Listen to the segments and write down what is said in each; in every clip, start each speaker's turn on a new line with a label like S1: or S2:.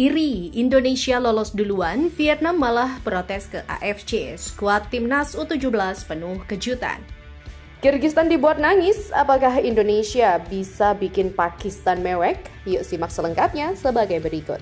S1: Iri, Indonesia lolos duluan, Vietnam malah protes ke AFC. Skuad timnas U17 penuh kejutan. Kyrgyzstan dibuat nangis, apakah Indonesia bisa bikin Pakistan mewek? Yuk simak selengkapnya sebagai berikut.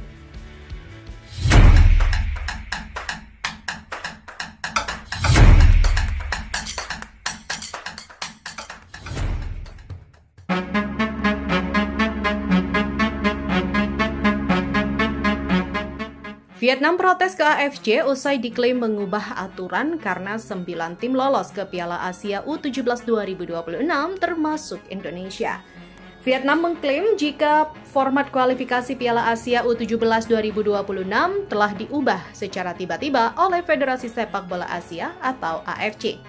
S1: Vietnam protes ke AFC usai diklaim mengubah aturan karena 9 tim lolos ke Piala Asia U17 2026 termasuk Indonesia. Vietnam mengklaim jika format kualifikasi Piala Asia U17 2026 telah diubah secara tiba-tiba oleh Federasi Sepak Bola Asia atau AFC.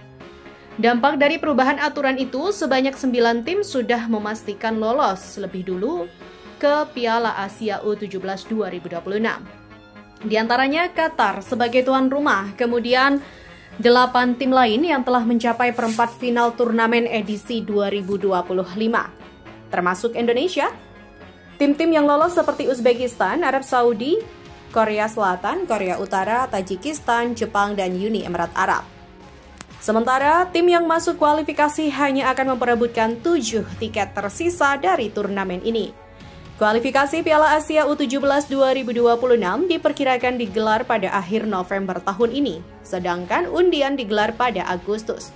S1: Dampak dari perubahan aturan itu, sebanyak 9 tim sudah memastikan lolos lebih dulu ke Piala Asia U17 2026. Di antaranya Qatar sebagai tuan rumah, kemudian 8 tim lain yang telah mencapai perempat final turnamen edisi 2025, termasuk Indonesia. Tim-tim yang lolos seperti Uzbekistan, Arab Saudi, Korea Selatan, Korea Utara, Tajikistan, Jepang, dan Uni Emirat Arab. Sementara tim yang masuk kualifikasi hanya akan memperebutkan 7 tiket tersisa dari turnamen ini. Kualifikasi Piala Asia U17 2026 diperkirakan digelar pada akhir November tahun ini, sedangkan undian digelar pada Agustus.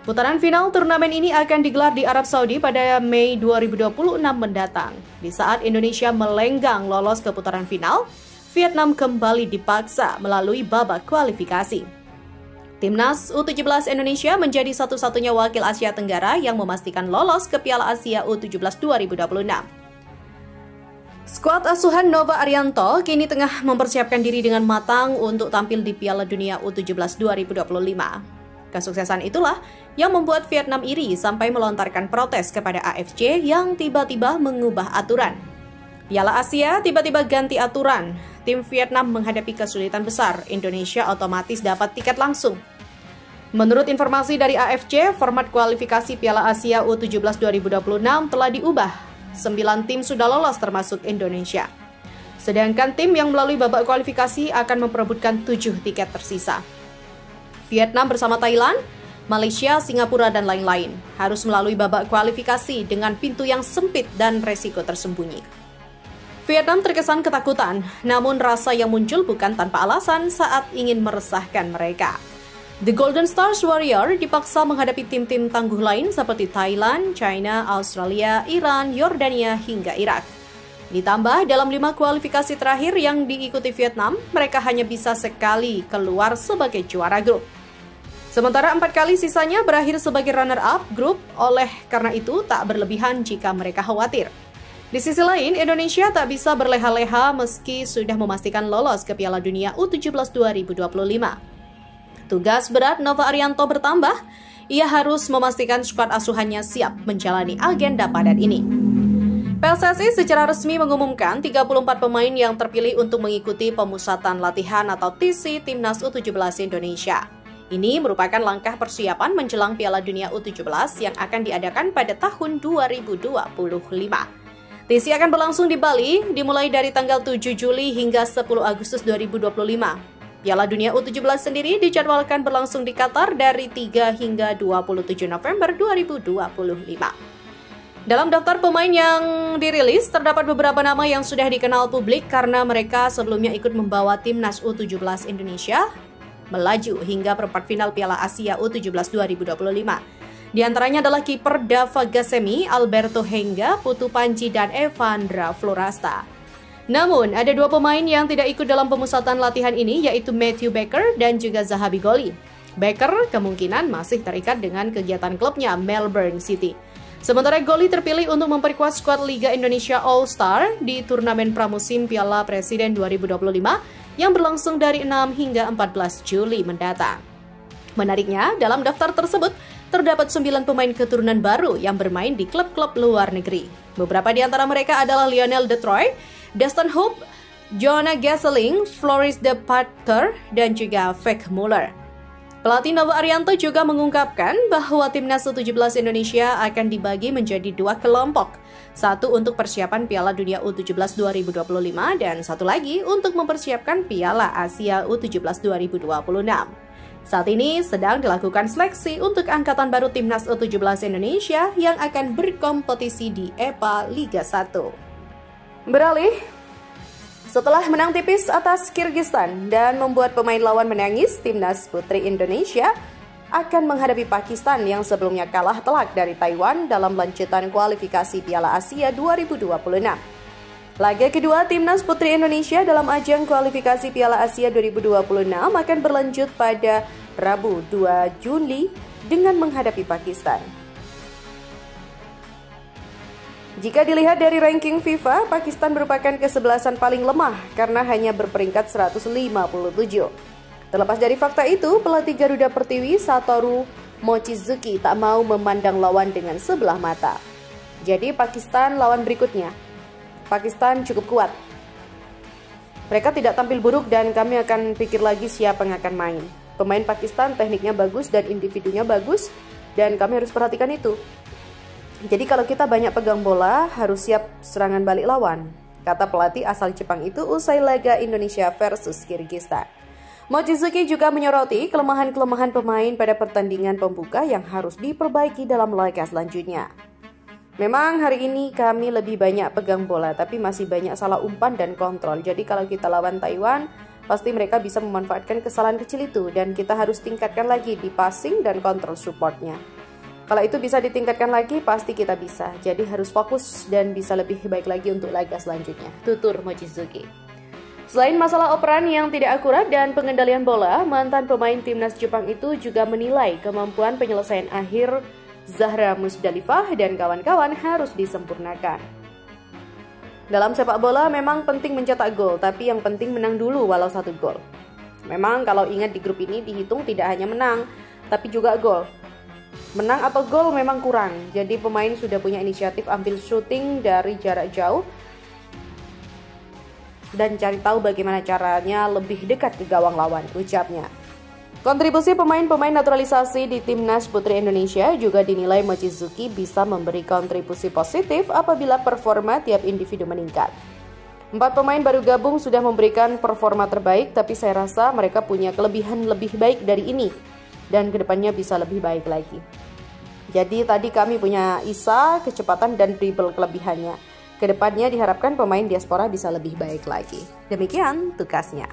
S1: Putaran final turnamen ini akan digelar di Arab Saudi pada Mei 2026 mendatang. Di saat Indonesia melenggang lolos ke putaran final, Vietnam kembali dipaksa melalui babak kualifikasi. Timnas U17 Indonesia menjadi satu-satunya wakil Asia Tenggara yang memastikan lolos ke Piala Asia U17 2026. Skuad asuhan Nova Arianto kini tengah mempersiapkan diri dengan matang untuk tampil di Piala Dunia U17 2025. Kesuksesan itulah yang membuat Vietnam iri sampai melontarkan protes kepada AFC yang tiba-tiba mengubah aturan. Piala Asia tiba-tiba ganti aturan. Tim Vietnam menghadapi kesulitan besar, Indonesia otomatis dapat tiket langsung. Menurut informasi dari AFC, format kualifikasi Piala Asia U17 2026 telah diubah. 9 tim sudah lolos termasuk Indonesia. Sedangkan tim yang melalui babak kualifikasi akan memperebutkan 7 tiket tersisa. Vietnam bersama Thailand, Malaysia, Singapura, dan lain-lain harus melalui babak kualifikasi dengan pintu yang sempit dan resiko tersembunyi. Vietnam terkesan ketakutan, namun rasa yang muncul bukan tanpa alasan saat ingin meresahkan mereka. The Golden Stars Warrior dipaksa menghadapi tim-tim tangguh lain seperti Thailand, China, Australia, Iran, Yordania, hingga Irak. Ditambah dalam 5 kualifikasi terakhir yang diikuti Vietnam, mereka hanya bisa sekali keluar sebagai juara grup. Sementara 4 kali sisanya berakhir sebagai runner-up grup, oleh karena itu tak berlebihan jika mereka khawatir. Di sisi lain, Indonesia tak bisa berleha-leha meski sudah memastikan lolos ke Piala Dunia U17 2025. Tugas berat Nova Arianto bertambah, ia harus memastikan skuad asuhannya siap menjalani agenda padat ini. PSSI secara resmi mengumumkan 34 pemain yang terpilih untuk mengikuti pemusatan latihan atau TC Timnas U17 Indonesia. Ini merupakan langkah persiapan menjelang Piala Dunia U17 yang akan diadakan pada tahun 2025. TC akan berlangsung di Bali, dimulai dari tanggal 7 Juli hingga 10 Agustus 2025. Piala Dunia U17 sendiri dijadwalkan berlangsung di Qatar dari 3 hingga 27 November 2025. Dalam daftar pemain yang dirilis, terdapat beberapa nama yang sudah dikenal publik karena mereka sebelumnya ikut membawa timnas U17 Indonesia melaju hingga perempat final Piala Asia U17 2025. Di antaranya adalah kiper Dava Gassemi, Alberto Henga, Putu Panji, dan Evandra Florasta. Namun, ada 2 pemain yang tidak ikut dalam pemusatan latihan ini, yaitu Matthew Baker dan juga Zahabi Goli. Baker kemungkinan masih terikat dengan kegiatan klubnya Melbourne City. Sementara Goli terpilih untuk memperkuat skuad Liga Indonesia All-Star di turnamen pramusim Piala Presiden 2025 yang berlangsung dari 6 hingga 14 Juli mendatang. Menariknya, dalam daftar tersebut terdapat 9 pemain keturunan baru yang bermain di klub-klub luar negeri. Beberapa di antara mereka adalah Lionel Detroit, Dustin Hope, Jonah Gesseling, Floris De Pater, dan juga Fek Muller. Pelatih Novo Arianto juga mengungkapkan bahwa Timnas U17 Indonesia akan dibagi menjadi 2 kelompok. Satu untuk persiapan Piala Dunia U17 2025 dan satu lagi untuk mempersiapkan Piala Asia U17 2026. Saat ini sedang dilakukan seleksi untuk angkatan baru Timnas U17 Indonesia yang akan berkompetisi di EPA Liga 1. Beralih, setelah menang tipis atas Kirgistan dan membuat pemain lawan menangis, Timnas Putri Indonesia akan menghadapi Pakistan yang sebelumnya kalah telak dari Taiwan dalam lanjutan kualifikasi Piala Asia 2026. Laga kedua Timnas Putri Indonesia dalam ajang kualifikasi Piala Asia 2026 akan berlanjut pada Rabu 2 Juli dengan menghadapi Pakistan. Jika dilihat dari ranking FIFA, Pakistan merupakan kesebelasan paling lemah karena hanya berperingkat 157. Terlepas dari fakta itu, pelatih Garuda Pertiwi Satoru Mochizuki tak mau memandang lawan dengan sebelah mata. Jadi Pakistan lawan berikutnya. Pakistan cukup kuat. Mereka tidak tampil buruk dan kami akan pikir lagi siapa yang akan main. Pemain Pakistan tekniknya bagus dan individunya bagus dan kami harus perhatikan itu. Jadi kalau kita banyak pegang bola, harus siap serangan balik lawan, kata pelatih asal Jepang itu usai laga Indonesia versus Kirgistan. Mochizuki juga menyoroti kelemahan-kelemahan pemain pada pertandingan pembuka yang harus diperbaiki dalam laga selanjutnya. Memang hari ini kami lebih banyak pegang bola, tapi masih banyak salah umpan dan kontrol. Jadi kalau kita lawan Taiwan, pasti mereka bisa memanfaatkan kesalahan kecil itu dan kita harus tingkatkan lagi di passing dan kontrol supportnya. Kalau itu bisa ditingkatkan lagi, pasti kita bisa. Jadi harus fokus dan bisa lebih baik lagi untuk laga selanjutnya, tutur Mochizuki. Selain masalah operan yang tidak akurat dan pengendalian bola, mantan pemain Timnas Jepang itu juga menilai kemampuan penyelesaian akhir Zahra Musdalifah dan kawan-kawan harus disempurnakan. Dalam sepak bola memang penting mencetak gol, tapi yang penting menang dulu walau 1 gol. Memang kalau ingat di grup ini dihitung tidak hanya menang, tapi juga gol. Menang atau gol memang kurang, jadi pemain sudah punya inisiatif ambil syuting dari jarak jauh dan cari tahu bagaimana caranya lebih dekat ke gawang lawan, ucapnya. Kontribusi pemain-pemain naturalisasi di Timnas Putri Indonesia juga dinilai Mochizuki bisa memberi kontribusi positif apabila performa tiap individu meningkat. 4 pemain baru gabung sudah memberikan performa terbaik, tapi saya rasa mereka punya kelebihan lebih baik dari ini dan kedepannya bisa lebih baik lagi. Jadi tadi kami punya Isa, kecepatan dan dribble kelebihannya. Kedepannya diharapkan pemain diaspora bisa lebih baik lagi. Demikian tugasnya.